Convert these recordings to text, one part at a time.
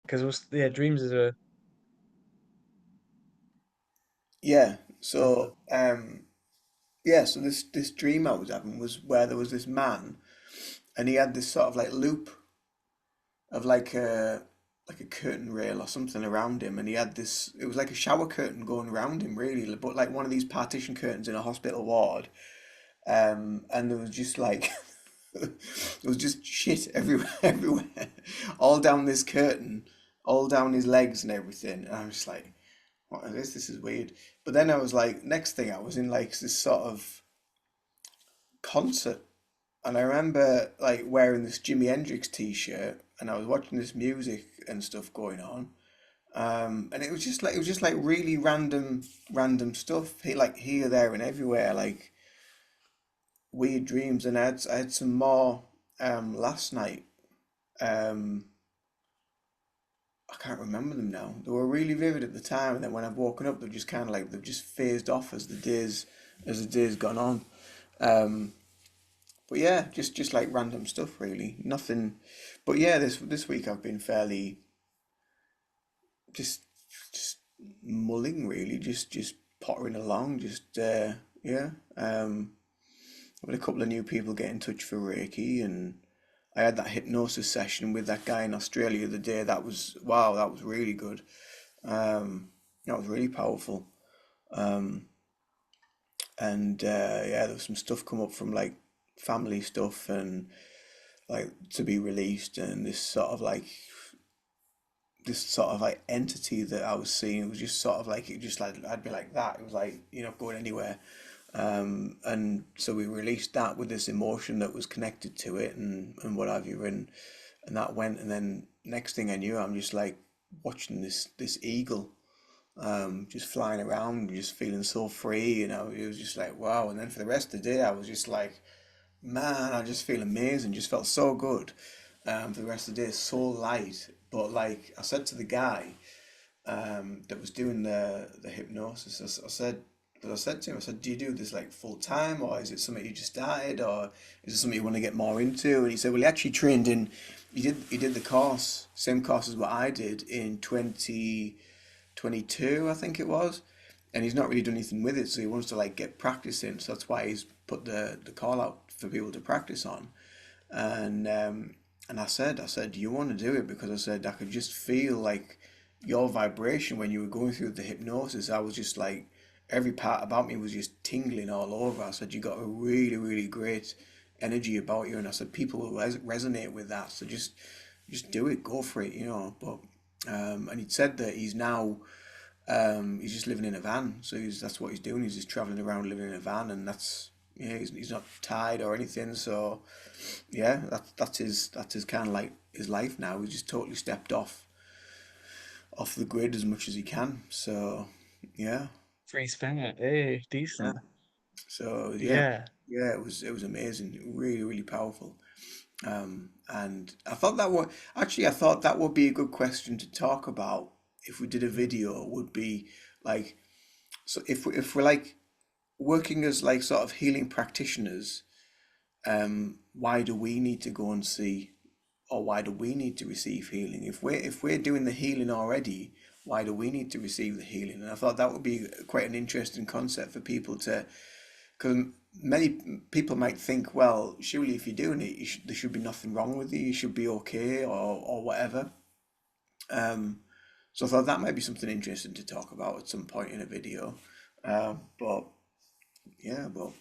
Because yeah, dreams is a Yeah. uh, So this dream I was having was where there was this man, and he had this sort of like loop of like a curtain rail or something around him, and he had this. It was like a shower curtain going around him, really, but like one of these partition curtains in a hospital ward. And there was just like there was just shit everywhere, everywhere, all down this curtain, all down his legs and everything. And I was just like, what is this? This is weird. But then I was like, next thing I was in like this sort of concert, and I remember like wearing this Jimi Hendrix t-shirt, and I was watching this music and stuff going on. And it was just like really random stuff. Like here, there, and everywhere. Like weird dreams, and I had some more last night. Um, I can't remember them now. They were really vivid at the time, and then when I've woken up, they've just kind of like they've just phased off as the days gone on. Um, but yeah, just like random stuff, really. Nothing. But yeah, this week I've been fairly just just mulling, really, just pottering along, just yeah. I've had a couple of new people get in touch for Reiki, and I had that hypnosis session with that guy in Australia the day. That was wow, that was really good. That was really powerful. Um, and yeah, there was some stuff come up from like family stuff and like to be released, and this sort of like entity that I was seeing. It was just sort of like it just like I'd be like that. It was like you're not going anywhere. And so we released that with this emotion that was connected to it and what have you, and that went, and then next thing I knew, I'm just like watching this eagle just flying around, just feeling so free, it was just like wow. And then for the rest of the day I was just like, man, I just feel amazing, just felt so good. For the rest of the day, so light. But like I said to the guy that was doing the hypnosis, I said, but I said to him, I said, do you do this like full time, or is it something you just started, or is it something you want to get more into? And he said, well, he actually trained in, he did the course, same course as what I did in 2022, I think it was, and he's not really done anything with it, so he wants to like get practice in. So that's why he's put the call out for people to practice on. And I said, do you want to do it? Because I said I could just feel like your vibration when you were going through the hypnosis. I was just like every part about me was just tingling all over. I said you got a really really great energy about you, and I said people will resonate with that. So just do it, go for it. But and he'd said that he's just living in a van, so that's what he's doing. He's just traveling around living in a van, and that's yeah, he's not tied or anything. So yeah, that's his kind of like his life now. He's just totally stepped off the grid as much as he can. So yeah, free spirit. Hey, yeah. decent. So yeah, Yeah. yeah, it was amazing, really really powerful. And I thought that would be a good question to talk about if we did a video. Would be like so if we're like working as like sort of healing practitioners, why do we need to go and see, or why do we need to receive healing? If we're doing the healing already, why do we need to receive the healing? And I thought that would be quite an interesting concept for people to, because many people might think, well, surely if you're doing it, there should be nothing wrong with you. You should be okay, or whatever. Um, so I thought that might be something interesting to talk about at some point in a video. But yeah, but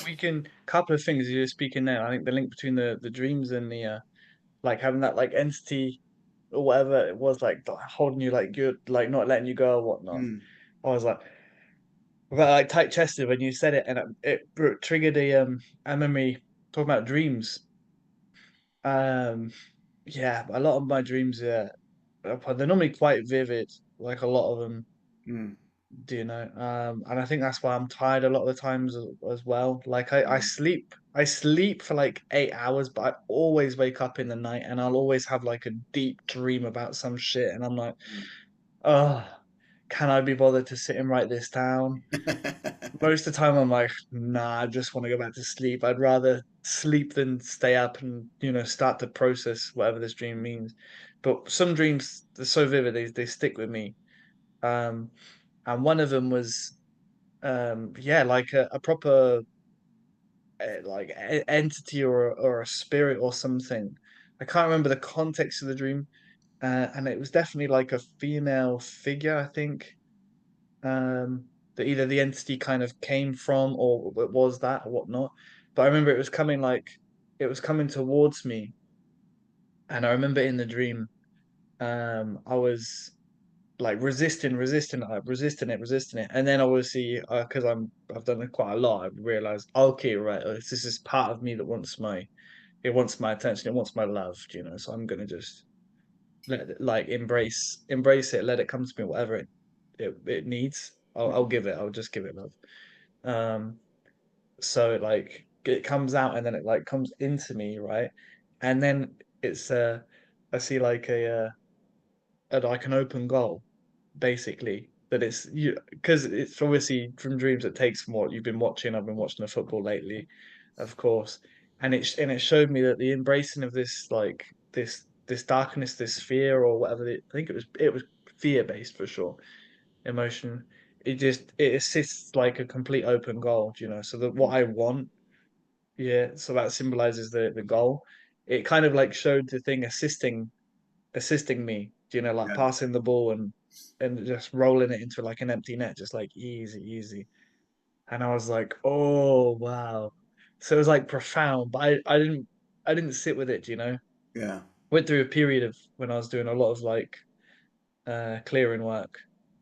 We can couple of things you're speaking there. I think the link between the dreams and the like having that like entity or whatever it was like holding you like you're like not letting you go or whatnot. mm, I was like about like tight chested when you said it, and it triggered a memory talking about dreams. Um, yeah, a lot of my dreams they're normally quite vivid, like a lot of them. mm, Do you know? And I think that's why I'm tired a lot of the times as well. Like mm, I sleep for like 8 hours, but I always wake up in the night and I'll always have like a deep dream about some shit, and I'm like, mm. oh, can I be bothered to sit and write this down? Most of the time, I'm like, nah, I just want to go back to sleep. I'd rather sleep than stay up and start to process whatever this dream means. but some dreams they're so vivid they stick with me. Um, and one of them was yeah, like a proper entity or a spirit or something. I can't remember the context of the dream, and it was definitely like a female figure, I think. That either the entity kind of came from or it was that or whatnot. But I remember it was coming towards me, and I remember in the dream, I was like resisting it, and then obviously because I've done it quite a lot, I've realized okay, right, this is part of me that wants my attention, it wants my love, so I'm gonna just let it, like embrace it, let it come to me, whatever it needs. I'll Mm. give it. I'll just give it love. Um, so it comes out and then it like comes into me, right? And then it's I see like like an open goal, basically. That it's you because it's obviously from dreams it takes from what you've been watching. I've been watching the football lately, of course, and it showed me that the embracing of this like this darkness, this fear or whatever. I think it was fear based for sure. Emotion. It assists like a complete open goal, So that what I want, yeah. So that symbolizes the goal. It kind of like showed the thing assisting me, like Yeah, passing the ball and just rolling it into like an empty net, just like easy, easy. And I was like, oh wow. So it was like profound, but I didn't sit with it. yeah, Went through a period of when I was doing a lot of like clearing work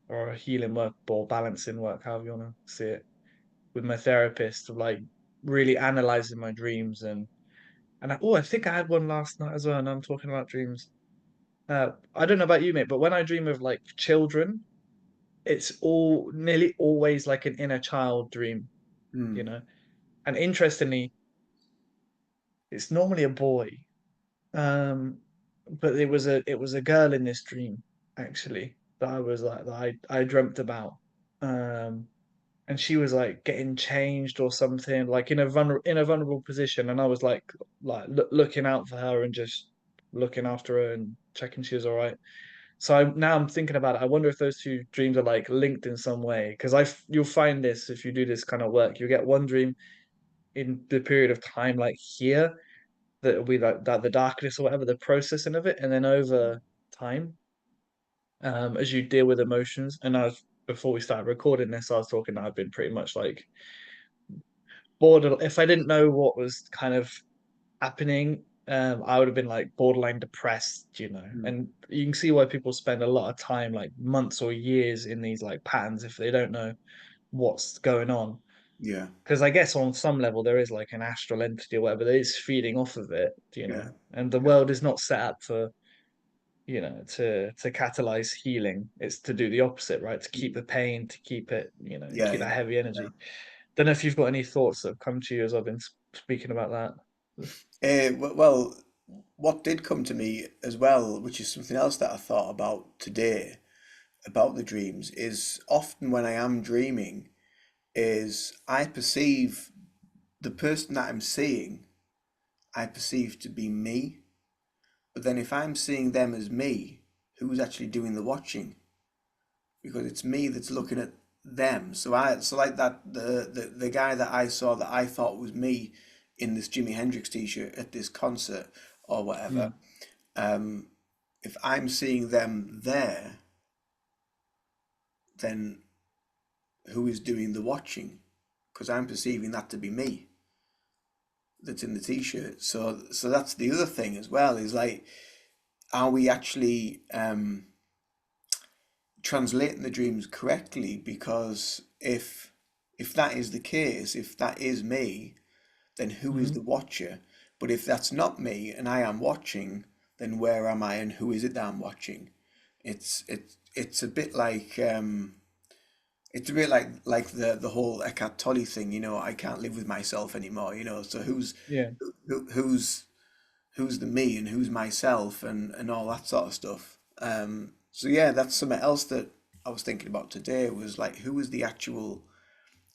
or healing work or balancing work, however you want to see it, with my therapist, of like really analyzing my dreams I think I had one last night as well, and I'm talking about dreams. I don't know about you, mate, but when I dream of like children, it's all nearly always like an inner child dream, you mm, know. And interestingly, it's normally a boy. Um, but it was a girl in this dream actually that I was like that I dreamt about. Um, and she was like getting changed or something, like in a vulnerable position, and I was like looking out for her and just looking after her and checking she was all right. So now I'm thinking about it. I wonder if those two dreams are like linked in some way. Because you'll find this if you do this kind of work. You get one dream in the period of time, like here, that will be like that the darkness or whatever, the processing of it, and then over time, as you deal with emotions. And before we started recording this, I was talking that I've been pretty much like border. If I didn't know what was kind of happening, I would have been like borderline depressed. mm, And you can see why people spend a lot of time, like months or years, in these like patterns if they don't know what's going on. yeah, Because I guess on some level there is like an astral entity or whatever that is feeding off of it. yeah, And the yeah, world is not set up for, to catalyze healing. It's to do the opposite, right? To keep the pain, to keep it, yeah, keep yeah. that heavy Yeah. energy. Don't know if you've got any thoughts that have come to you as I've been speaking about that. Well, what did come to me as well, which is something else that I thought about today about the dreams, is often when I am dreaming, is I perceive the person that I'm seeing, I perceive to be me. But then if I'm seeing them as me, who's actually doing the watching? Because it's me that's looking at them. So like that the guy that I saw that I thought was me in this Jimi Hendrix t-shirt at this concert or whatever. Mm, Um, if I'm seeing them there, then who is doing the watching? Because I'm perceiving that to be me that's in the t-shirt. So that's the other thing as well, is like, are we actually translating the dreams correctly? Because if that is the case, if that is me, then who is mm, the watcher? But if that's not me and I am watching, then where am I and who is it that I'm watching? It's a bit like it's a bit like the whole Eckhart Tolle thing, I can't live with myself anymore, so yeah. who's the me and who's myself and all that sort of stuff. So yeah, that's something else that I was thinking about today, was like, who is the actual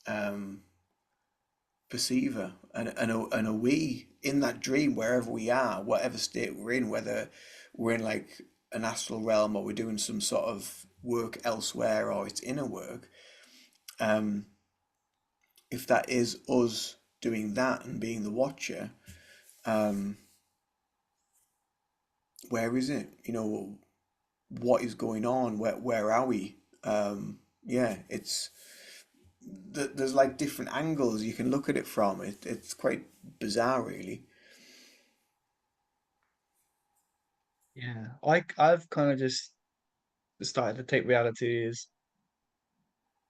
um, perceiver, and are we in that dream wherever we are, whatever state we're in, whether we're in like an astral realm, or we're doing some sort of work elsewhere, or it's inner work, um, if that is us doing that and being the watcher, um, where is it? You know, what is going on? Where are we? Yeah, it's there's like different angles you can look at it from. It's quite bizarre, really. Yeah, I've kind of just started to take reality as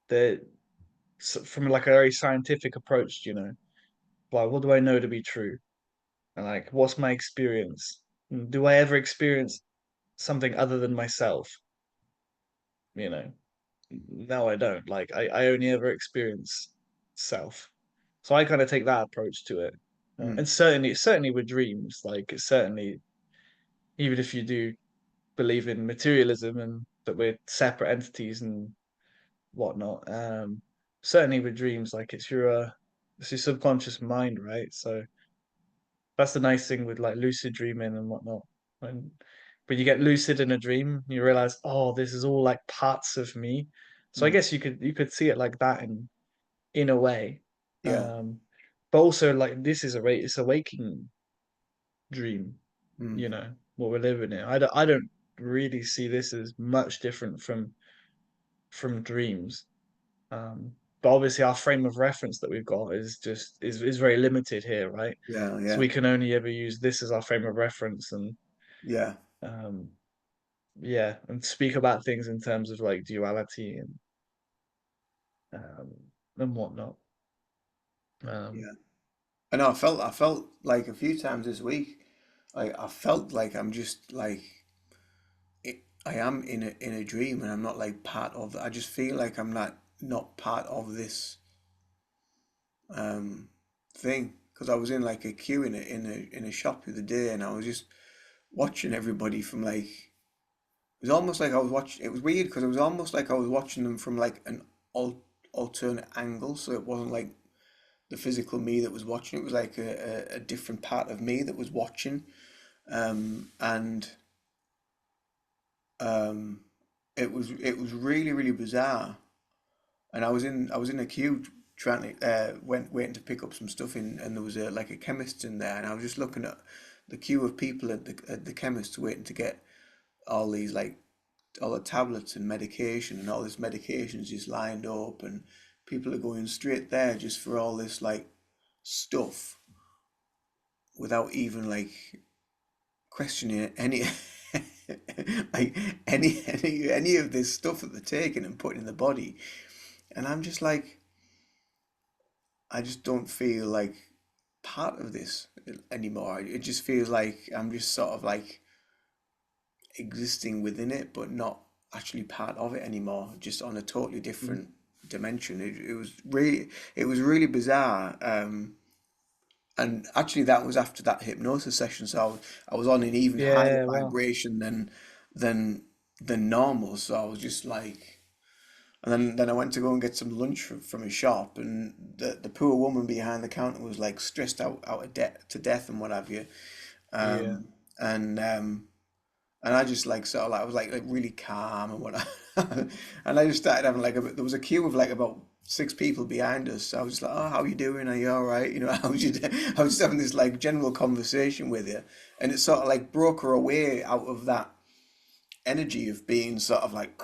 the from like a very scientific approach, you know, like what do I know to be true, and like what's my experience? And do I ever experience something other than myself? You know, no, I don't. Like I only ever experience self, so I kind of take that approach to it, Mm, and certainly with dreams, like certainly even if you do believe in materialism and that we're separate entities and whatnot. Certainly with dreams, like it's your subconscious mind, right? So that's the nice thing with like lucid dreaming and whatnot. When you get lucid in a dream, you realize, oh, this is all like parts of me. So I mm, guess you could see it like that in a way. yeah. Um, but also like this is it's a waking dream, Mm, you know, what we're living in. I don't really see this as much different from dreams. But obviously our frame of reference that we've got is very limited here, right? yeah, So yeah, we can only ever use this as our frame of reference and yeah, um yeah, and speak about things in terms of like duality um and whatnot. Um yeah. I know. I felt like a few times this week, I felt like I'm just like I am in a dream, and I'm not like part of. I just feel like I'm not part of this um thing, because I was in like a queue in a shop the other day, and I was just watching everybody from like it was almost like I was watching. It was weird because it was almost like I was watching them from like an alternate angle, so it wasn't like the physical me that was watching. It was like a different part of me that was watching, and um, it was really bizarre. And I was in a queue trying to waiting to pick up some stuff in, and there was like a chemist in there, and I was just looking at the queue of people at the chemist waiting to get all these like all the tablets and medication, and all this medication is just lined up, and people are going straight there just for all this like stuff without even like questioning any like any of this stuff that they're taking and putting in the body. And I'm just like, I just don't feel like part of this anymore. It just feels like I'm just sort of like existing within it, but not actually part of it anymore. Just on a totally different dimension. It was really bizarre. And actually, that was after that hypnosis session, so I was on an even higher yeah, well, vibration than than normal. So I was just like, and then I went to go and get some lunch from a shop, and the poor woman behind the counter was like stressed out of to death and what have you. yeah. Um, and I just like sort of like I was like really calm and what, and I just started having like there was a queue of like about six people behind us. So I was just like, oh, how you doing? Are you all right? You know, how was you? I was just having this like general conversation with you, and it sort of like broke her away out of that energy of being sort of like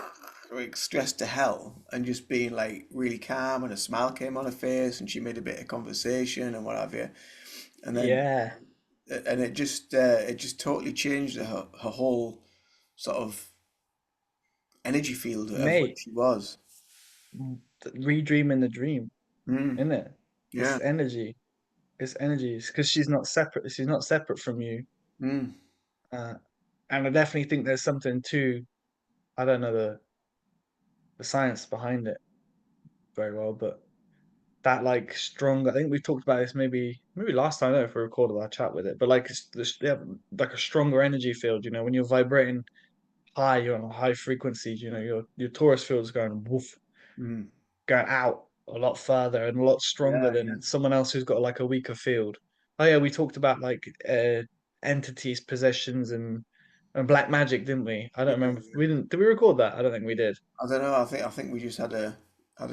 stressed to hell, and just being like really calm, and a smile came on her face, and she made a bit of conversation and what have you, and then Yeah, and it just totally changed her whole sort of energy field of what mate, she was. redreaming the dream, Mm, isn't it? It's yeah. energy. It's energy. Because she's not separate. She's not separate from you. Mm, Uh, and I definitely think there's something to, I don't know the science behind it very well, but that like strong. I think we talked about this maybe last time. I don't know if we recorded our chat with it, but like it's this, yeah, like a stronger energy field. You know, when you're vibrating high, you're on a high frequency. You know, your torus field's going woof, mm, going out a lot further and a lot stronger yeah, yeah. than someone else who's got like a weaker field. Oh yeah, we talked about like entities, possessions, and and black magic, didn't we? I don't Yeah, remember. We didn't. Did we record that? I don't think we did. I don't know. I think we just had a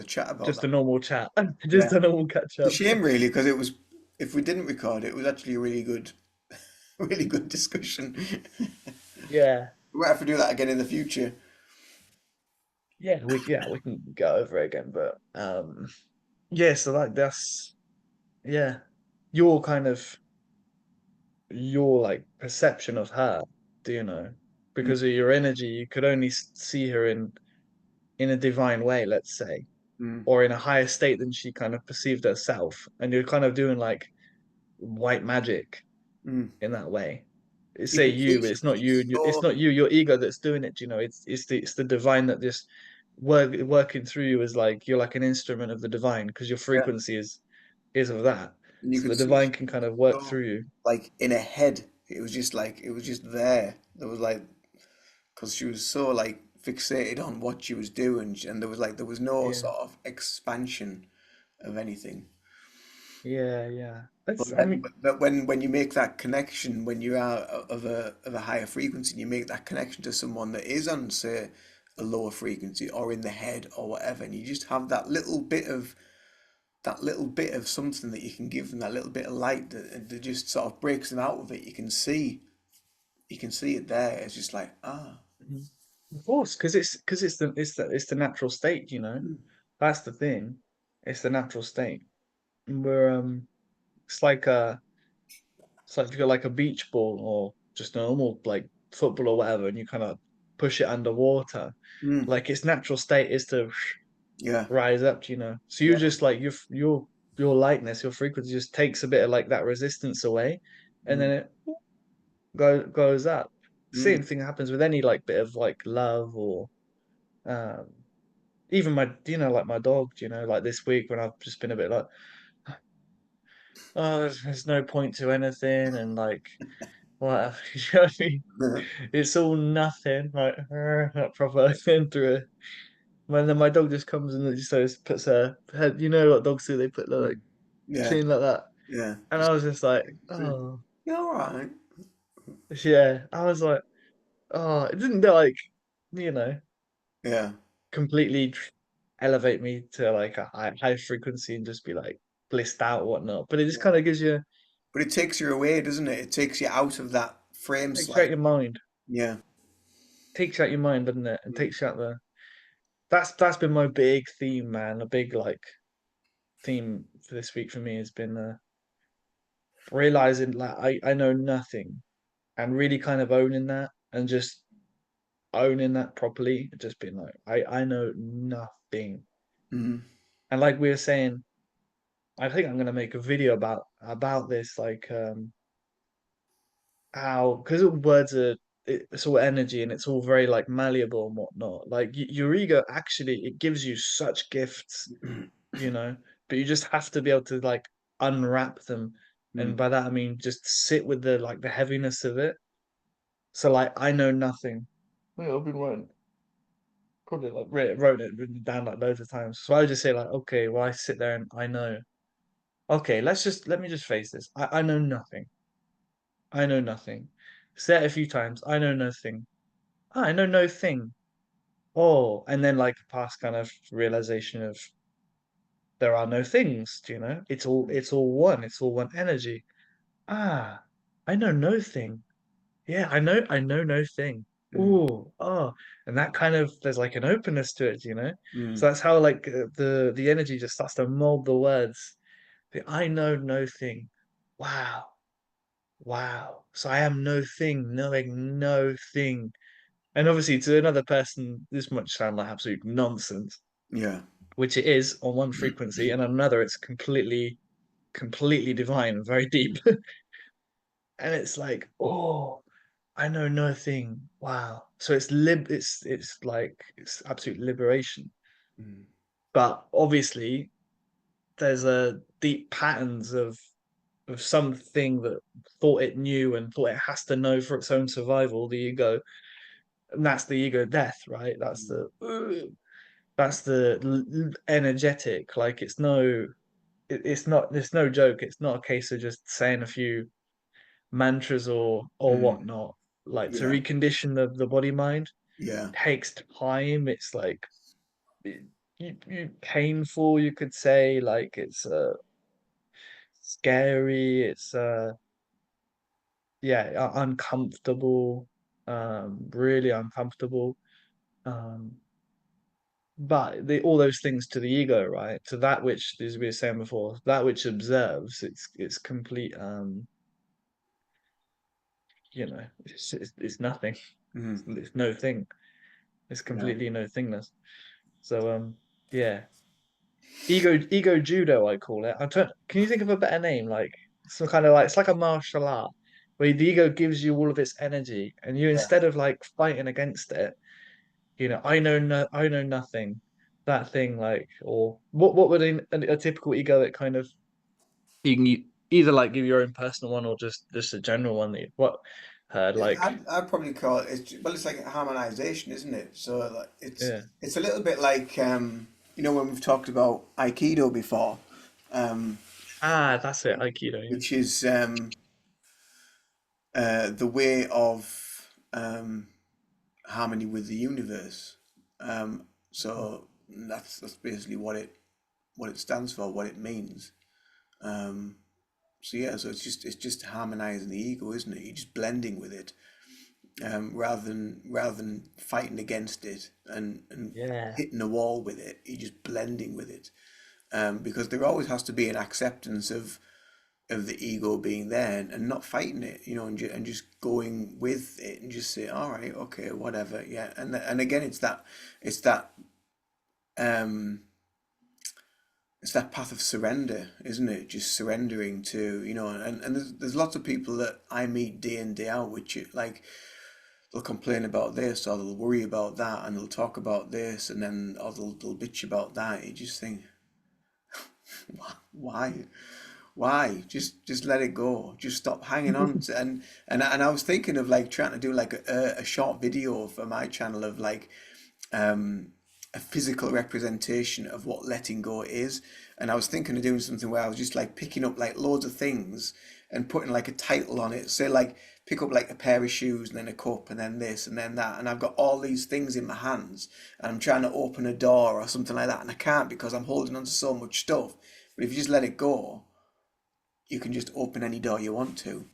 chat about Just that. a normal chat, just Yeah, a normal catch it's up. a shame really because it was if we didn't record it, it was actually a really good, really good discussion. Yeah, We might have to do that again in the future. yeah we can go over it again, but yeah. So like that's yeah, your kind of your like perception of her, do you know? Mm, Because of your energy, you could only see her in a divine way, let's say, mm, or in a higher state than she kind of perceived herself, and you're kind of doing like white magic mm. in that way. You Say can see you, but she it's was not you. just It's so not you. Your ego that's doing it. You know, it's the divine that just working through you as like you're like an instrument of the divine because your yeah, frequency is of that. and you So could the see divine she can was kind of work so through you. like in her head. It was just there. There was like because she was so like fixated on what she was doing, and there was no Yeah, sort of expansion of anything. yeah, yeah. That's. But I then, mean, but when you make that connection, when you are of a higher frequency, and you make that connection to someone that is on, say, a lower frequency or in the head or whatever, and you just have that little bit of something that you can give them, that little bit of light that just sort of breaks them out of it. You can see it there. It's just like mhm. Of course, because it's the natural state. You know, mm, that's the thing. It's the natural state. Where it's like it's like if you got like a beach ball or just a normal like football or whatever, and you kind of push it underwater. mm, Like its natural state is to yeah, rise up, you know. So you yeah, just like your lightness, your frequency just takes a bit of like that resistance away, and then mm, it goes up. mm, Same thing happens with any like bit of like love or um even my like my dog, like this week when I've just been a bit like oh there's no point to anything and like whatever you know what I mean? It's all nothing like that proper going through it. And then my dog just comes and just puts her head, what dogs do, they put like mm, yeah, chin like that. yeah. And I Just was just like, oh, you're all right. yeah. I was like, oh, it didn't like, you know, Yeah, completely elevate me to like a high frequency and just be like blissed out or whatnot. But it just yeah. kind of gives you, But it takes you away, doesn't it? It takes you out of that frame takes you out slightly. your mind, Yeah. takes you out your mind, doesn't it? And Mm, takes you out that's been my big theme, man. A big like theme for this week for me has been realizing like I know nothing and really kind of owning that and just owning that properly, just being like, I know nothing. mm, And like we were saying, I think I'm gonna make a video about this, like how because words are it's all energy and it's all very like malleable and whatnot. Like your ego actually it gives you such gifts, you know, but you just have to be able to like unwrap them. And mm, by that I mean just sit with the like the heaviness of it. So like I know nothing. Yeah, I've been writing probably like wrote it written down like loads of times. So I would just say like, okay, well I sit there and I know. Okay, let me just face this. I know nothing. I know nothing. Say it a few times. I know nothing. Ah, I know no thing. Oh, and then like past kind of realization of there are no things, it's all one. It's all one energy. Ah, I know no thing. Yeah, I know no thing. mm, Ooh, oh, and that kind of there's like an openness to it. So mm, that's how like the energy just starts to mold the words. The I know no thing. Wow, wow. So I am no thing, knowing no thing. And obviously, to another person, this might sound like absolute nonsense, yeah. which it is on one frequency, and on another, it's completely divine and very deep. And it's like, oh, I know nothing. Wow. So it's like it's absolute liberation. Mm, But obviously there's a deep patterns of something that thought it knew and thought it has to know for its own survival, the ego. And that's the ego death, right? mm, That's the energetic. Like it's no joke. It's not a case of just saying a few mantras or mm, whatnot. like to Yeah. recondition the body mind Yeah. takes time. It's like it, painful, you could say. Like it's scary. It's yeah, uncomfortable. Really uncomfortable. Um, but all those things to the ego, right? To that which, as we were saying before, that which observes, it's complete. It's nothing. Mm. It's no thing. It's Yeah. completely no thingness. So yeah, ego judo, I call it. Can you think of a better name? Like some kind of like it's like a martial art where the ego gives you all of its energy, and you Yeah. instead of like fighting against it, I know nothing. That thing, like, or what would a typical ego that kind of you can either like give your own personal one or just a general one that what heard like I'd probably call it, well, it's like harmonization, isn't it? So like, yeah. it's a little bit like, when we've talked about Aikido before, um, Ah, that's it, Aikido, yeah. which is the way of harmony with the universe. So that's basically what it stands for, what it means. Um, so yeah, so it's just harmonizing the ego, isn't it? You're just blending with it, rather than fighting against it and Yeah. hitting a wall with it. You're just blending with it, because there always has to be an acceptance of the ego being there, and not fighting it, and just going with it and just say, all right, okay, whatever, yeah. And again, it's that um it's that path of surrender, isn't it? Just surrendering to, and there's lots of people that I meet day in, day out, which like they'll complain about this, or they'll worry about that, and they'll talk about this, and then or they'll bitch about that. You just think, why? Why? Just let it go. Just stop hanging on to, and I was thinking of like trying to do like a short video for my channel of like um a physical representation of what letting go is. And I was thinking of doing something where I was just like picking up like loads of things and putting like a title on it. Say like pick up like a pair of shoes and then a cup and then this and then that. And I've got all these things in my hands and I'm trying to open a door or something like that. And I can't because I'm holding on to so much stuff. But if you just let it go, you can just open any door you want to.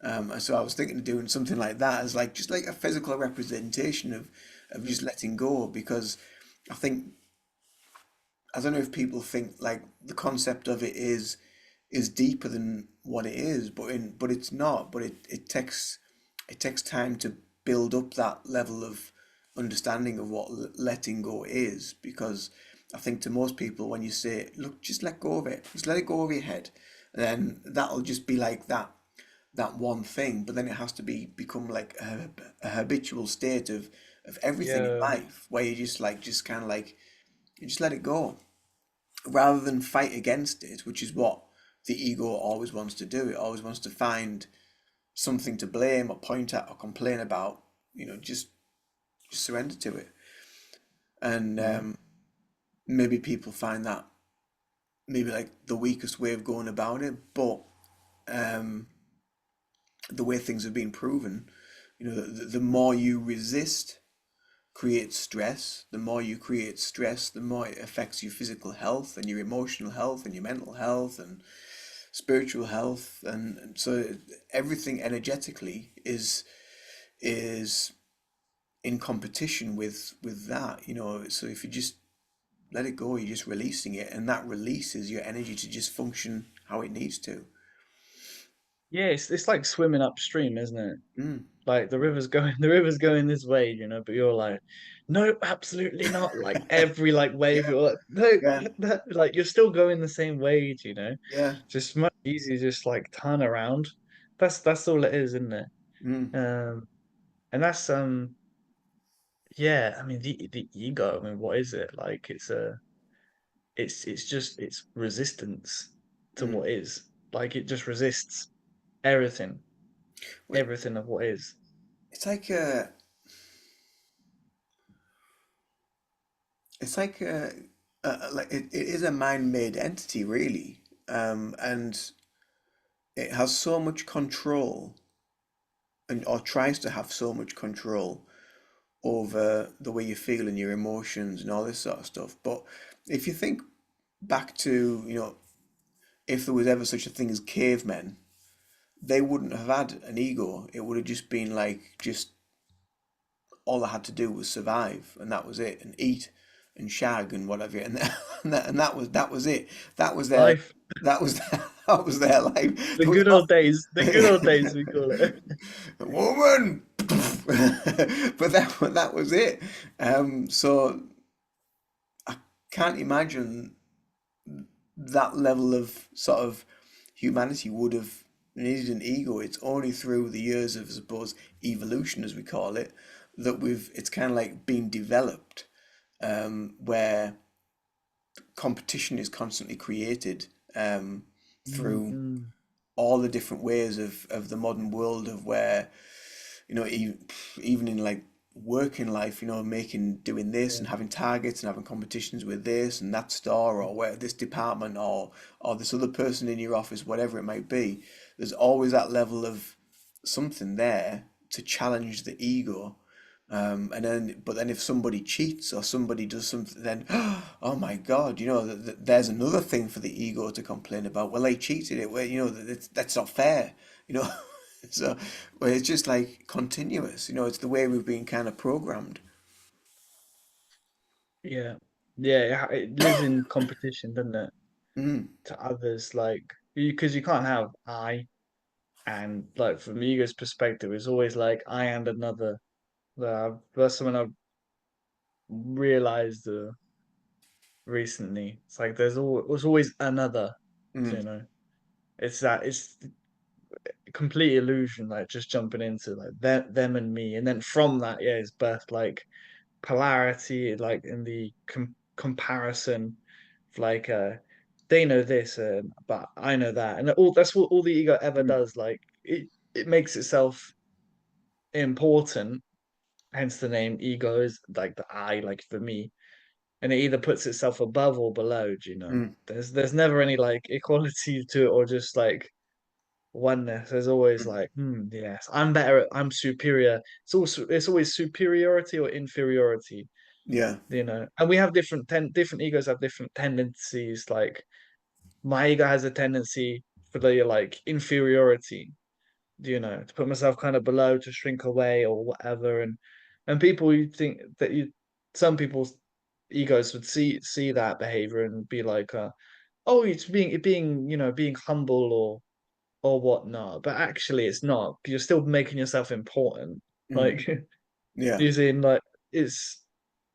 And so I was thinking of doing something like that as like just like a physical representation of just letting go, because I think I don't know if people think like the concept of it is deeper than what it is, but it's not. But it takes time to build up that level of understanding of what letting go is, because I think to most people when you say, look, just let go of it, just let it go over your head, then that'll just be like that one thing. But then it has to become like a habitual state of everything in Yeah. life, where you just kind of like you just let it go rather than fight against it, which is what the ego always wants to do. It always wants to find something to blame or point at or complain about. Just surrender to it. And Mm. maybe people find that maybe like the weakest way of going about it, but um, the way things have been proven, the more you resist creates stress. The more you create stress, the more it affects your physical health and your emotional health and your mental health and spiritual health, and so everything energetically is in competition with that. So if you just let it go, you're just releasing it, and that releases your energy to just function how it needs to. Yeah, it's like swimming upstream, isn't it? Mm. Like the river's going the river's going this way, but you're like, no, absolutely not. Like every like wave, Yeah, you're like, no, yeah, like you're still going the same way. yeah. Just much easier, just like turn around. That's all it is, isn't it? Mm. And that's yeah, I mean the ego, I mean, what is it? Like it's resistance to Mm. what is. Like it just resists everything, Wait, everything of what is. it's like it's like like it is a mind-made entity, really, and it has so much control and or tries to have so much control over the way you feel and your emotions and all this sort of stuff. But if you think back to, if there was ever such a thing as cavemen, they wouldn't have had an ego. It would have just been like, just all they had to do was survive, and that was it, and eat and shag and whatever, and that was it. That was their Life, that was that was their life. the There was good old days, the good old days we call it. woman, but that was it. So I can't imagine that level of sort of humanity would have needed an ego. It's only through the years of, I suppose, evolution, as we call it, that it's kind of like been developed, where competition is constantly created, through Mm-mm. all the different ways of the modern world, of where, even in like working life, doing this and Yeah. having targets and having competitions with this and that store, or where this department, or this other person in your office, whatever it might be. There's always that level of something there to challenge the ego. But then if somebody cheats or somebody does something, then oh my God, there's another thing for the ego to complain about. Well, they cheated it. Well, that's not fair. You know, so well, it's just like continuous. It's the way we've been kind of programmed. Yeah. Yeah, it lives in competition, doesn't it? Mm, To others, like because you can't have I and like from the ego's perspective, it's always like I and another. That's something I've realized recently. It's like there's always another, mm, you know. It's a complete illusion, like just jumping into like them and me, and then from that, yeah, it's birthed like polarity, like in the comparison, like they know this, but I know that, and all that's what all the ego ever mm, does. Like it makes itself important, hence the name ego is like the I, like for me, and it either puts itself above or below. Do you know? mm, There's never any like equality to it or just like oneness. There's always mm. like, yes, I'm better I'm superior. It's always superiority or inferiority, Yeah. and we have different egos have different tendencies. Like my ego has a tendency for the like inferiority, to put myself kind of below, to shrink away or whatever. And people, you think that some people's egos would see that behavior and be like, oh, it's being being humble or whatnot. But actually, it's not. You're still making yourself important. Mm, Like yeah. using like it's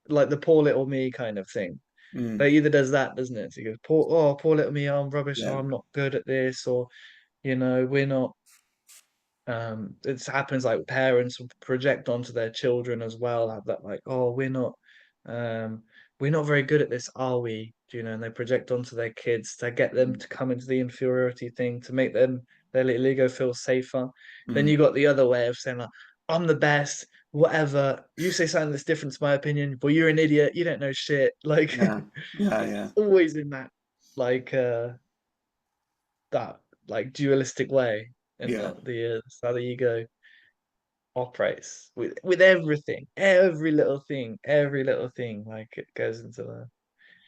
like the poor little me kind of thing. Mm, That either does that, doesn't it? So he goes, poor little me, I'm rubbish, or yeah. I'm not good at this, or we're not. It happens like parents will project onto their children as well, have that like, oh, um, we're not very good at this, are we? And they project onto their kids to get them Mm, to come into the inferiority thing, to make their little ego feel safer. Then mm, you got the other way of saying like, I'm the best, whatever. You say something that's different to my opinion, well, you're an idiot, you don't know shit. Like yeah. Yeah. Yeah. it's always in that like that like dualistic way in Yeah. the how the ego operates with everything, every little thing, like it goes into the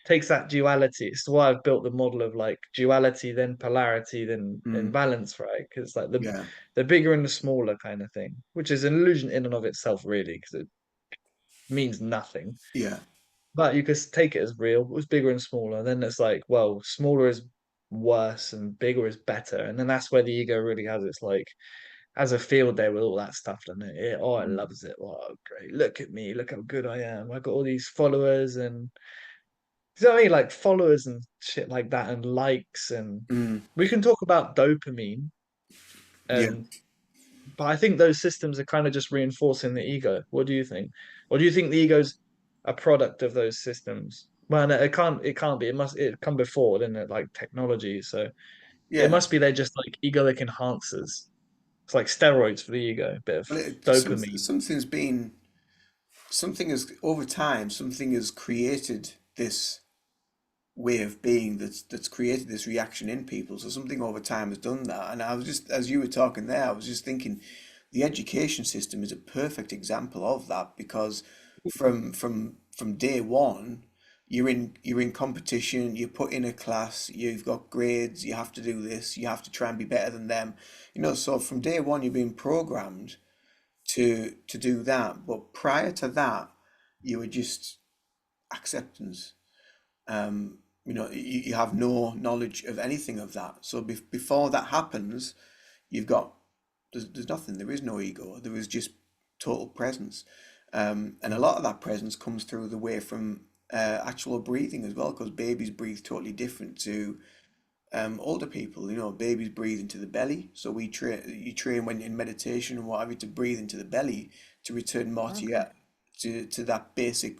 takes that duality. It's why I've built the model of like duality, then polarity, then Mm, balance, right? Because like yeah. the bigger and the smaller kind of thing, which is an illusion in and of itself, really, because it means nothing. Yeah. But you could take it as real. It was bigger and smaller. Then it's like, well, smaller is worse and bigger is better. And then that's where the ego really has its like has a field day with all that stuff, doesn't it? It Mm, loves it. Oh, great. Look at me. Look how good I am. I got all these followers and you know what I mean? Like followers and shit like that and likes and mm, we can talk about dopamine yeah. and but I think those systems are kind of just reinforcing the ego. What do you think? Or do you think the ego's a product of those systems? Well, no, it can't be. It come before, didn't it? Like technology. So it Yeah. must be they're just like egoic enhancers. It's like steroids for the ego, a bit of Well, dopamine. something has, over time, something has created this way of being that's created this reaction in people. So something over time has done that. And I was just, as you were talking there, I was just thinking the education system is a perfect example of that because from day one, you're in competition, you're put in a class, you've got grades, you have to do this, you have to try and be better than them. So from day one you're being programmed to do that. But prior to that, you were just acceptance. You have no knowledge of anything of that. So before that happens, you've got there's nothing. There is no ego. There is just total presence, and a lot of that presence comes through the way from actual breathing as well, because babies breathe totally different to older people. Babies breathe into the belly. So you train when in meditation and whatever to breathe into the belly to return more to Okay. your to that basic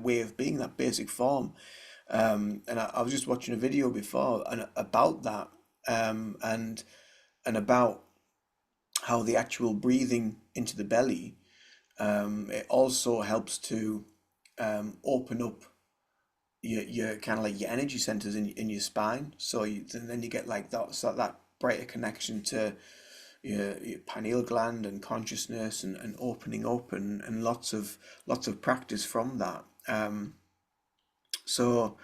way of being, that basic form. And I was just watching a video before and about that, and about how the actual breathing into the belly, it also helps to open up your kind of like your energy centers in your spine. So then you get like that brighter connection to your pineal gland and consciousness and opening up and lots of practice from that. So,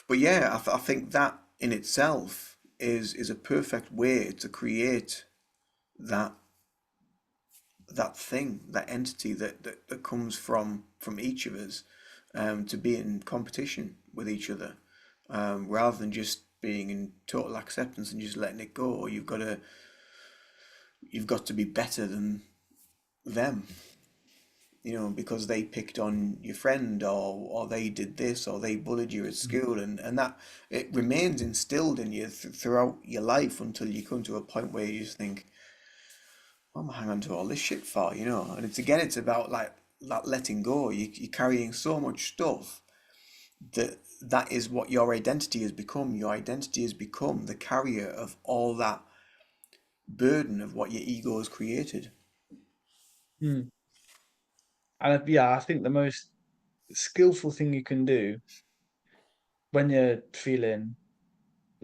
but yeah, I think that in itself is a perfect way to create that that thing, that entity that comes from each of us, to be in competition with each other, rather than just being in total acceptance and just letting it go. You've got to be better than them, because they picked on your friend, or they did this, or they bullied you at school, and that it remains instilled in you throughout your life until you come to a point where you just think, what am I hanging on to all this shit for, And it's about like that letting go. You're carrying so much stuff that is what your identity has become. Your identity has become the carrier of all that burden of what your ego has created. Hmm. And yeah, I think the most skillful thing you can do when you're feeling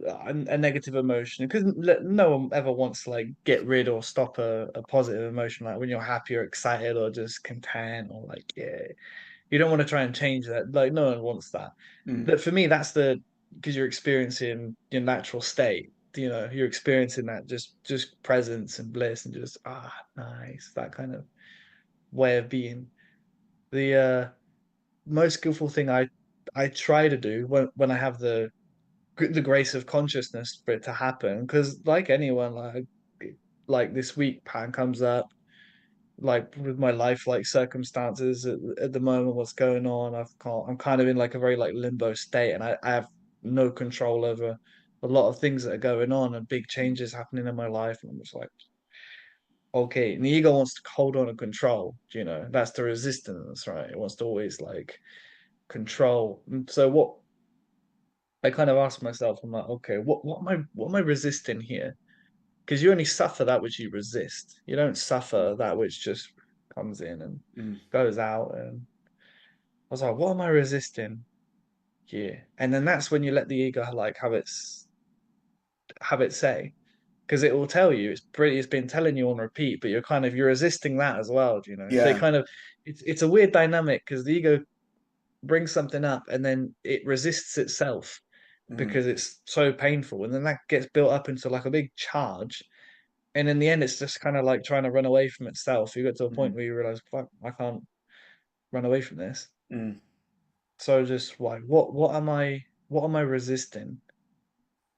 a negative emotion, because no one ever wants to like get rid or stop a positive emotion, like when you're happy or excited or just content or like, yeah, you don't want to try and change that. Like no one wants that. Mm, But for me, that's the because you're experiencing your natural state. You're experiencing that just presence and bliss and just nice, that kind of way of being. The most skillful thing I try to do when I have the grace of consciousness for it to happen, because like anyone, like this week pattern comes up, like with my life, like circumstances at the moment, what's going on, I'm kind of in like a very like limbo state, and I have no control over a lot of things that are going on and big changes happening in my life, and I'm just like, okay, and the ego wants to hold on and control, that's the resistance, right? It wants to always like control. And so what I kind of ask myself, I'm like, okay, what am I resisting here? Because you only suffer that which you resist. You don't suffer that which just comes in and mm, goes out. And I was like, what am I resisting here? And then that's when you let the ego like have its say. Because it will tell you it's been telling you on repeat, but you're resisting that as well, So it yeah. kind of it's a weird dynamic because the ego brings something up and then it resists itself Mm, because it's so painful. And then that gets built up into like a big charge. And in the end, it's just kind of like trying to run away from itself. You get to a mm, point where you realize, fuck, I can't run away from this. mm, So just like, what am I resisting?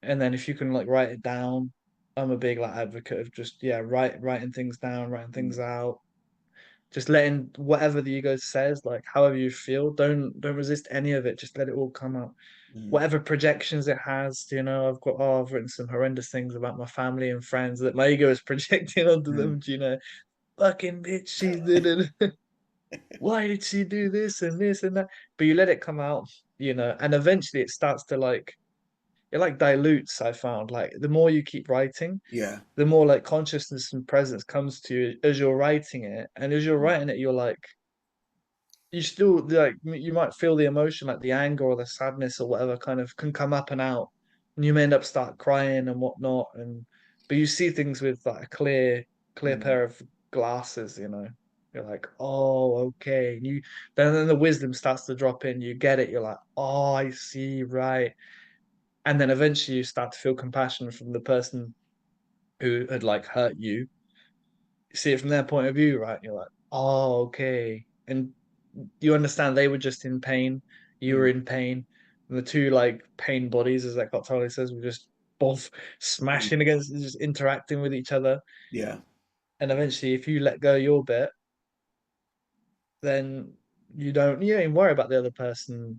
And then if you can like write it down, I'm a big like advocate of just yeah, writing things down, writing mm, things out, just letting whatever the ego says, like however you feel, don't resist any of it. Just let it all come out. mm, Whatever projections it has, I've written some horrendous things about my family and friends that my ego is projecting onto mm, them, fucking bitch, she did it. Why did she do this and that? But you let it come out, and eventually it starts to like it like dilutes, I found. Like the more you keep writing, yeah. the more like consciousness and presence comes to you as you're writing it. And as you're Mm, writing it, you're like you still like you might feel the emotion, like the anger or the sadness or whatever kind of can come up and out. And you may end up start crying and whatnot. But you see things with like a clear clear mm, pair of glasses, you know. You're like, oh, okay. And you then the wisdom starts to drop in, you get it, you're like, oh, I see, right. And then eventually you start to feel compassion from the person who had like hurt you. See it from their point of view, right? You're like, oh, okay. And you understand they were just in pain, you were mm, in pain. And the two like pain bodies, as Eckhart Tolle says, were just both mm. smashing against, just interacting with each other. Yeah, And eventually, if you let go your bit, then you don't even worry about the other person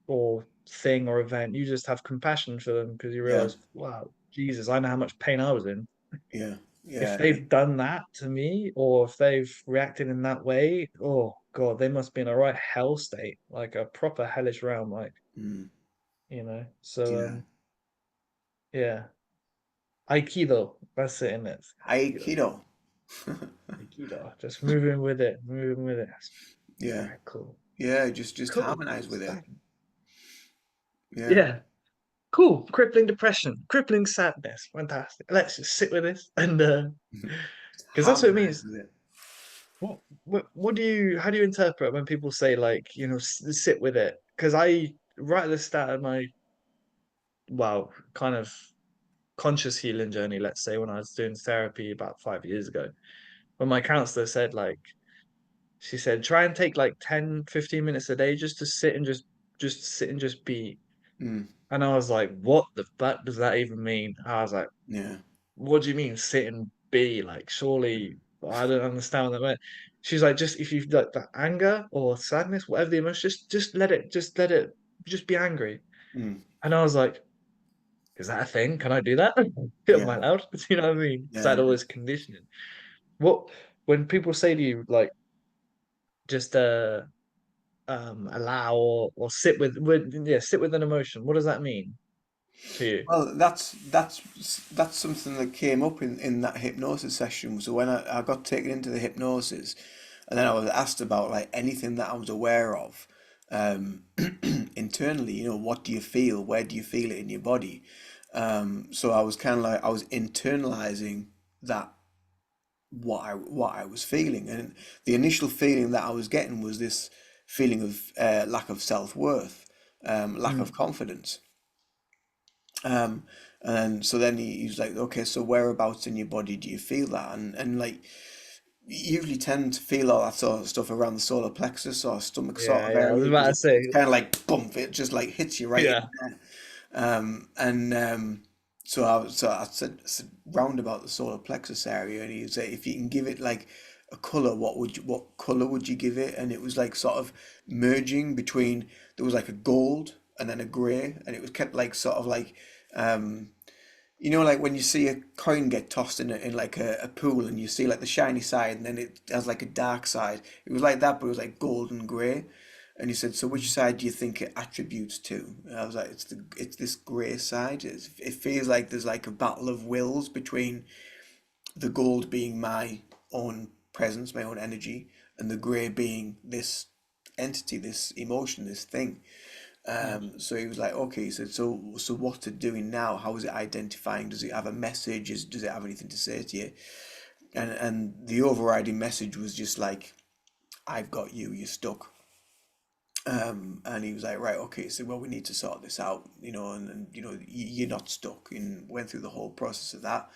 or thing or event. You just have compassion for them because you yeah, realize, wow, Jesus, I know how much pain I was in. yeah, If yeah, yeah. they've done that to me or if they've reacted in that way, oh God, they must be in a right hell state, like a proper hellish realm, like, Mm, you know. So yeah. yeah. Aikido, that's it in it. Aikido. Aikido. Aikido. Just moving with it, moving with it. That's Yeah, very cool. yeah. Just Cool. harmonize with it. Yeah. Yeah. Cool. Crippling depression, crippling sadness. Fantastic. Let's just sit with this and because that's what it Harmonize means. with it. What do you how do you interpret when people say like, sit with it? Because I right at the start of my kind of conscious healing journey, let's say when I was doing therapy about 5 years ago, when my counselor said like she said try and take like 10, 15 minutes a day just to sit and just sit and just be. Mm, And I was like, what the fuck does that even mean? I was like, yeah. what do you mean sit and be? Like, surely I don't understand what that meant. She's like, just if you've like that anger or sadness, whatever the emotion, just let it, just be angry. Mm, And I was like, is that a thing? Can I do that? Am I yeah. allowed? You know what I mean? Because Yeah. that always conditioning. What when people say to you like, just allow or sit with an emotion. What does that mean to you? Well, that's something that came up in that hypnosis session. So when I got taken into the hypnosis, and then I was asked about like anything that I was aware of, um, internally. What do you feel? Where do you feel it in your body? So I was kind of like I was internalizing that what I was feeling, and the initial feeling that I was getting was this feeling of lack of self-worth, lack of Mm. confidence. Um, and so then he was like, okay, so whereabouts in your body do you feel that? And like, you usually tend to feel all that sort of stuff around the solar plexus or stomach sort Yeah, of yeah. I was area about because to say, it's kind of like bump, it just like hits you right in yeah. there. And so I said round about the solar plexus area, and he said if you can give it like a color, what color would you give it? And it was like sort of merging between there was like a gold and then a gray, and it was kept like sort of like um, like when you see a coin get tossed in like a pool, and you see like the shiny side, and then it has like a dark side. It was like that, but it was like gold and grey. And he said, "So which Mm. side do you think it attributes to?" And I was like, "It's this grey side. It feels like there's like a battle of wills between the gold being my own presence, my own energy, and the grey being this entity, this emotion, this thing." Mm. So he was like, okay, he said, so what's it doing now? How is it identifying? Does it have a message? Does it have anything to say to you? And the overriding message was just like, I've got you, you're stuck. And he was like, right, okay, so well, we need to sort this out, and you're not stuck. And went through the whole process of that.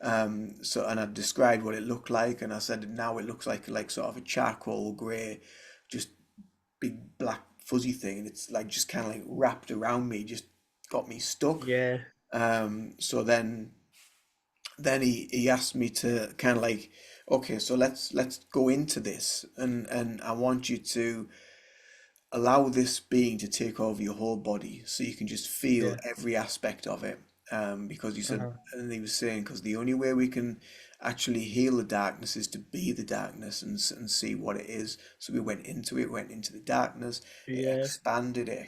And I described what it looked like, and I said now it looks like sort of a charcoal grey, just big black fuzzy thing, and it's like just kind of like wrapped around me, just got me stuck. Yeah. So then he asked me to kind of like, okay, so let's go into this, and I want you to allow this being to take over your whole body so you can just feel Yeah. every aspect of it. Because you said, Uh-huh. and he was saying, because the only way we can actually heal the darkness is to be the darkness and see what it is. So we went into it, went into the darkness, Yeah. it expanded, it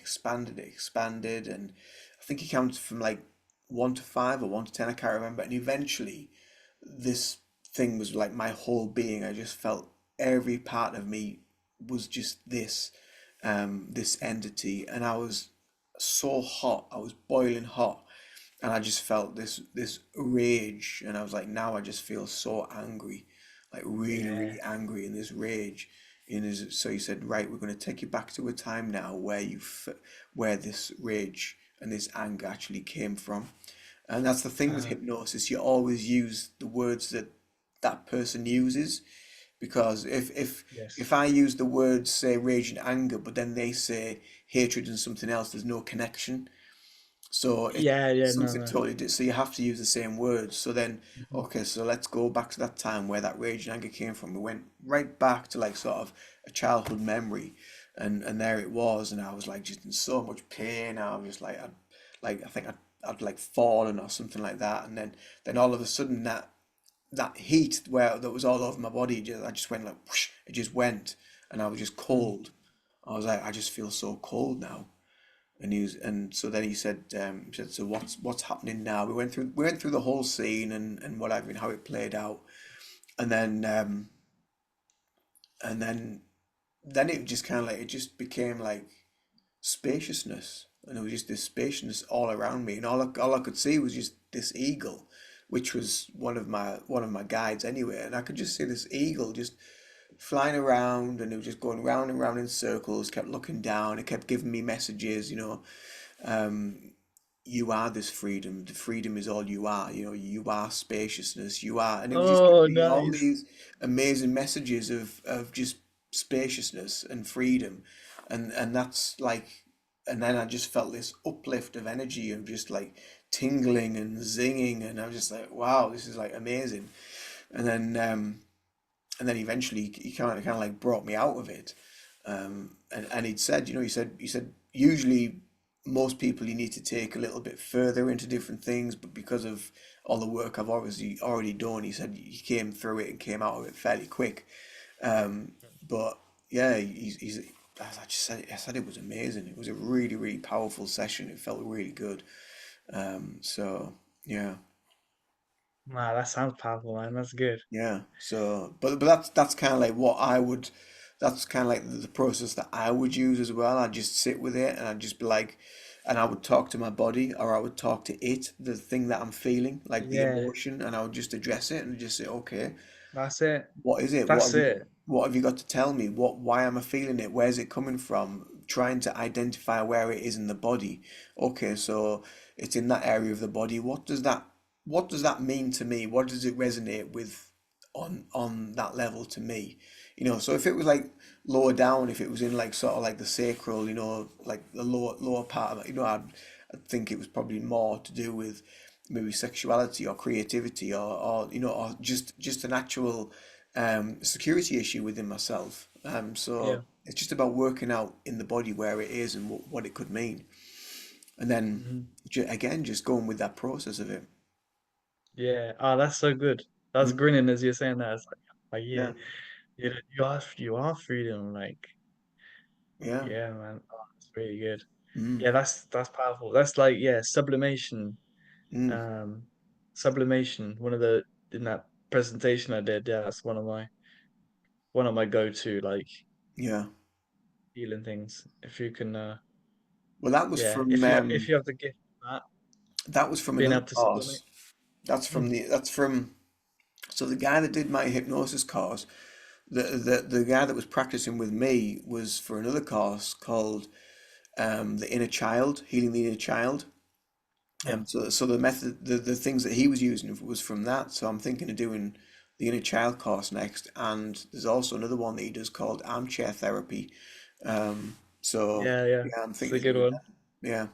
expanded. And I think he counted from like 1 to 5 or 1 to 10, I can't remember. And eventually, this thing was like my whole being. I just felt every part of me was just this entity, and I was so hot. I was boiling hot, and I just felt this rage, and I was like, now I just feel so angry, like really, Yeah. really angry in this rage. So he said, right, we're going to take you back to a time now where where this rage and this anger actually came from. And that's the thing with Uh, hypnosis, you always use the words that that person uses, because if yes. I use the words, say, rage and anger, but then they say hatred and something else, there's no connection. So it's Yeah, yeah, no, something no. totally different. So you have to use the same words. So then, Mhm. okay, so let's go back to that time where that rage and anger came from. We went right back to like sort of a childhood memory, and there it was, and I was like just in so much pain. I was just like, I think I'd like fallen or something like that, and then all of a sudden that heat where that was all over my body, I just went like whoosh, it just went, and I was just Mm. cold. I was like, I just feel so cold now. And so then he said, so what's happening now? We went through the whole scene and whatever and how it played out, and then then it just kind of like it just became like spaciousness, and it was just this spaciousness all around me, and all I could see was just this eagle, which was one of my guides anyway, and I could just see this eagle just flying around, and it was just going round and round in circles, kept looking down, it kept giving me messages, um, you are this freedom. The freedom is all you are. You are spaciousness. You are, and it was just giving Oh, me all nice. these amazing messages of just spaciousness and freedom, and that's like, and then I just felt this uplift of energy of just like tingling and zinging, and I was just like, wow, this is like amazing. And then eventually he kind of like brought me out of it. And he'd said, he said usually most people you need to take a little bit further into different things, but because of all the work I've obviously already done, he said he came through it and came out of it fairly quick. But yeah, he's as I said it was amazing. It was a really, really powerful session. It felt really good. So yeah. Wow, that sounds powerful, man. That's good. Yeah. So, but that's kind of like what I would. That's kind of like the process that I would use as well. I'd just sit with it, and I'd just be like, and I would talk to my body, or I would talk to it, the thing that I'm feeling, like the Yeah, emotion, and I would just address it and just say, okay, that's it. what is it? That's it. What have you got to tell me? Why am I feeling it? Where's it coming from? Trying to identify where it is in the body. Okay, so it's in that area of the body. What does that mean to me? What does it resonate with on that level to me? So if it was like lower down, if it was in like sort of like the sacral, like the lower part of it, I'd think it was probably more to do with maybe sexuality or creativity or just an actual security issue within myself. So Yeah. it's just about working out in the body where it is and what it could mean, and then Hmm. again just going with that process of it. Yeah. Oh, that's so good. That's Mm, grinning as you're saying that. It's like yeah, yeah, you are freedom. Like, yeah, yeah, man. Oh, that's really good. mm, Yeah, that's powerful. That's like, yeah, sublimation. mm, Um, sublimation. One of the in that presentation I did. Yeah, that's one of my go-to like yeah. healing things. If you can, Well, that was yeah, from if you have the gift of that, being another able to sublimate. course. That's from so the guy that did my hypnosis course, the guy that was practicing with me was for another course called the inner child, healing the inner child. Yeah. So the method, the things that he was using was from that. So I'm thinking of doing the inner child course next, and there's also another one that he does called armchair therapy. So Yeah, yeah. yeah, I'm It's thinking a of good doing one. that. Yeah.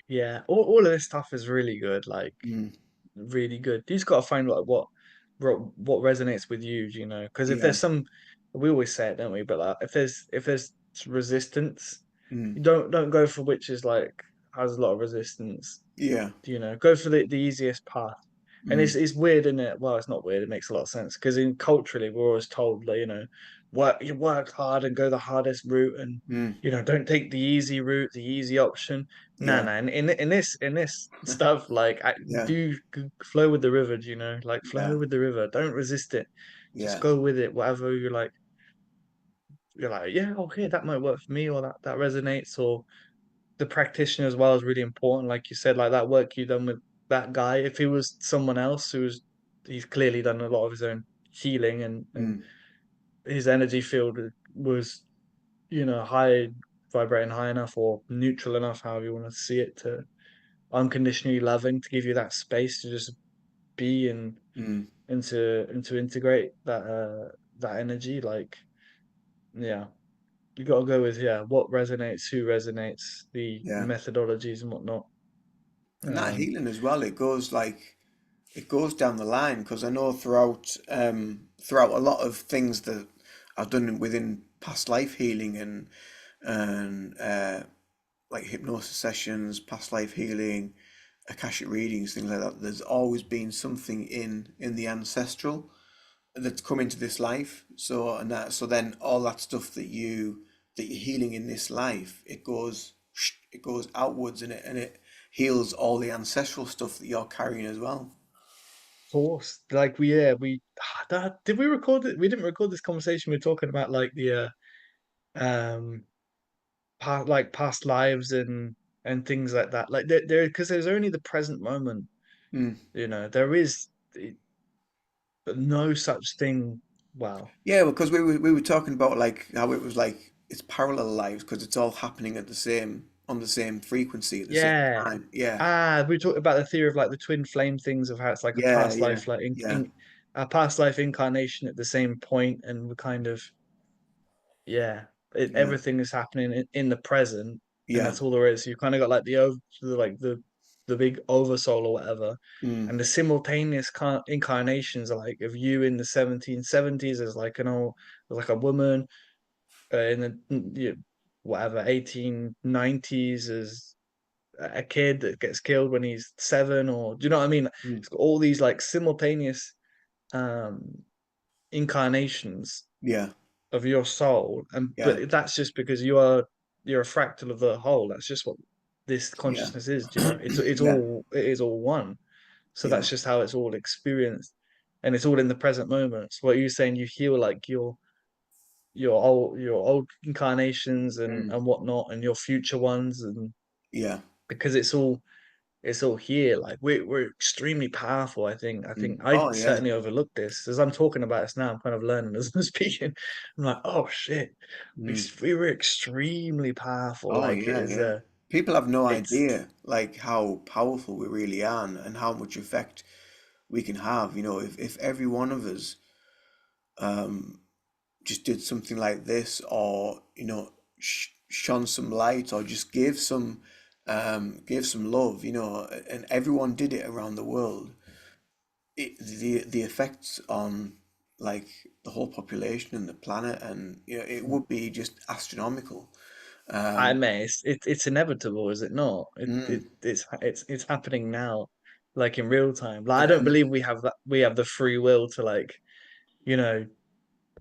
Yeah, all of this stuff is really good, like Mm, really good. You just gotta find like what resonates with you, Because if yeah. there's some, we always say it, don't we? But like, if there's resistance, Mm, you don't go for which is like has a lot of resistance. yeah. Go for the easiest path. And it's Mm, it's weird, isn't it? Well, it's not weird. It makes a lot of sense because in culturally we're always told that work hard and go the hardest route, and mm, don't take the easy route, the easy option. No, yeah. no. In this stuff, like Yeah. flow with the river. Like Yeah. flow with the river. Don't resist it. Just Yeah. go with it. Whatever you're like, yeah, okay, that might work for me, or that resonates, or. the practitioner as well is really important. Like you said, like that work you done with that guy. If he was someone else he's clearly done a lot of his own healing and Mm, his energy field was, high vibrating high enough or neutral enough, however you want to see it, to unconditionally loving to give you that space to just be mm, and to integrate that energy. Like, yeah, you got to go with what resonates, who resonates, the yeah. methodologies and whatnot. And that Um, healing as well, it goes down the line because I know throughout a lot of things that I've done within past life healing and like hypnosis sessions, past life healing, akashic readings, things like that. There's always been something in the ancestral that's come into this life. So then all that stuff that you're healing in this life, it goes outwards and it heals all the ancestral stuff that you're carrying as well. course, like we did we record it? We didn't record this conversation. We were talking about like the um past lives and things like that. Like there because there's only the present moment. Mm. There is no such thing. Well, Yeah, because we were talking about like how it was like it's parallel lives because it's all happening at the same on the same frequency at the same yeah. time. Yeah, We talked about the theory of like the twin flame things of how it's like a yeah, past yeah, life, like yeah, a past life incarnation at the same point, and we kind of yeah, yeah, everything is happening in the present, and yeah. that's all there is. You kind of got like the big oversoul or whatever, Mm, and the simultaneous incarnations are like of you in the 1770s as like like a woman, in the whatever 1890s as a kid that gets killed when he's 7, or do you know what I mean? mm. It's got all these like simultaneous um incarnations Yeah, of your soul, and yeah, but that's just because you're a fractal of the whole. That's just what this yeah, consciousness is. It's yeah, all it is all one. So yeah. that's just how it's all experienced, and it's all in the present moment. So what you're saying, you heal like your old incarnations Mm, and whatnot, and your future ones, and yeah. because it's all here. Like we're extremely powerful. I think Mm. I Oh yeah. certainly overlooked this as I'm talking about this now. I'm kind of learning as I'm speaking. I'm like, oh shit, Mm. we were extremely powerful. Oh Like it yeah, is yeah. People have no it's idea like how powerful we really are and how much effect we can have. You know, if every one of us um just did something like this, or shone some light, or just gave some love, and everyone did it around the world, the effects on like the whole population and the planet, and it would be just astronomical. I Um, mean it's inevitable, is it not? mm, It's happening now, like in real time. Like I don't and believe we have the free will to like, you know,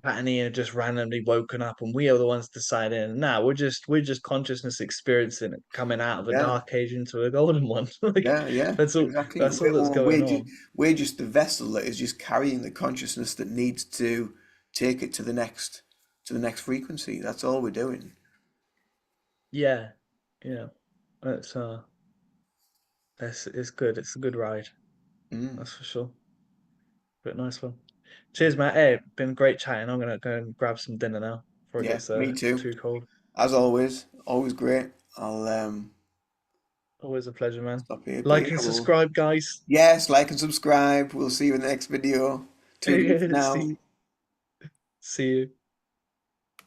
Patany had just randomly woken up and we are the ones deciding. Nah, we're just consciousness experiencing it coming out of a yeah, dark age into a golden one. Like yeah, yeah, exactly. that's all that's We're going just on. we're just the vessel that is just carrying the consciousness that needs to take it to the next frequency. That's all we're doing. Yeah. Yeah. It's good. It's a good ride, Mm. that's for sure. But nice one. Cheers, Matt. Hey, been great chatting. I'm gonna go and grab some dinner now before it Yeah, gets me too. too cold. As always, always great. I'll Always a pleasure, man. stop here, but Like yeah, and we'll subscribe, guys. yes, like and subscribe. We'll see you in the next video. Toodaloo for now. See you.